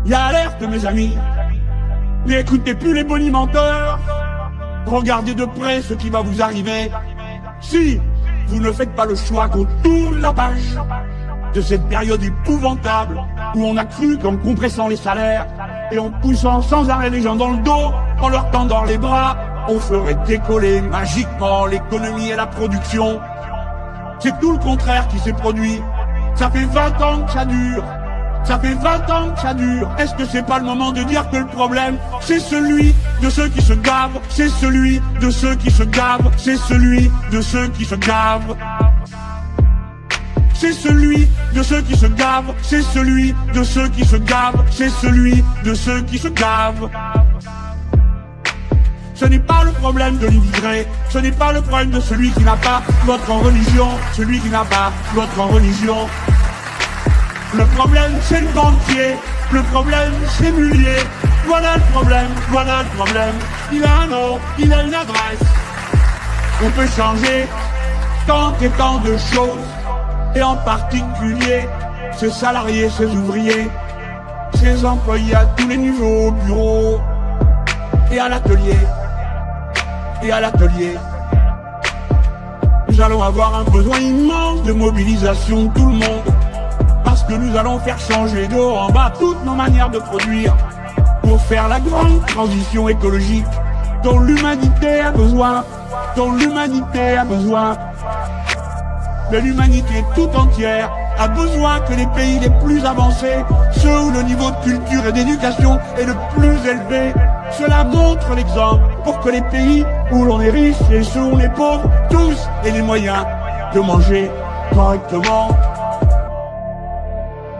y a alerte mes amis. N'écoutez plus les bonimenteurs. Regardez de près ce qui va vous arriver. Si vous ne faites pas le choix qu'on tourne la page de cette période épouvantable où on a cru qu'en compressant les salaires et en poussant sans arrêt les gens dans le dos, en leur tendant les bras, on ferait décoller magiquement l'économie et la production. C'est tout le contraire qui s'est produit. Ça fait 20 ans que ça dure. Ça fait 20 ans que ça dure. Est-ce que c'est pas le moment de dire que le problème, c'est celui de ceux qui se gavent, c'est celui de ceux qui se gavent, c'est celui de ceux qui se gavent. C'est celui de ceux qui se gavent, c'est celui de ceux qui se gavent, c'est celui de ceux qui se gavent. Ce n'est pas le problème de l'immigré, ce n'est pas le problème de celui qui n'a pas votre religion, celui qui n'a pas votre religion. Le problème c'est le banquier, le problème c'est Mullier. Voilà le problème, voilà le problème. Il a un nom, il a une adresse. On peut changer tant et tant de choses. Et en particulier, ses salariés, ses ouvriers, ses employés à tous les niveaux, au bureau et à l'atelier. Et à l'atelier. Nous allons avoir un besoin immense de mobilisation de tout le monde. Parce que nous allons faire changer de haut en bas toutes nos manières de produire pour faire la grande transition écologique dont l'humanité a besoin, dont l'humanité a besoin. Mais l'humanité tout entière a besoin que les pays les plus avancés, ceux où le niveau de culture et d'éducation est le plus élevé, cela montre l'exemple pour que les pays où l'on est riche et ceux où on est pauvre, tous aient les moyens de manger correctement.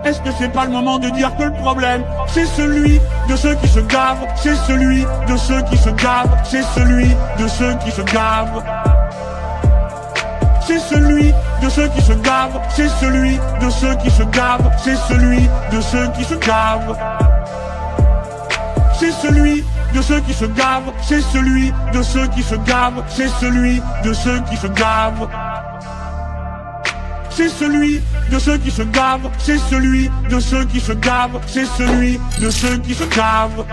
Est-ce que c'est pas le moment de dire que le problème, c'est celui de ceux qui se gavent, c'est celui de ceux qui se gavent, c'est celui de ceux qui se gavent. C'est celui de ceux qui se gavent, c'est celui de ceux qui se gavent, c'est celui de ceux qui se gavent. C'est celui de ceux qui se gavent, c'est celui de ceux qui se gavent, c'est celui de ceux qui se gavent. C'est celui de ceux qui se gavent, c'est celui de ceux qui se gavent, c'est celui de ceux qui se gavent.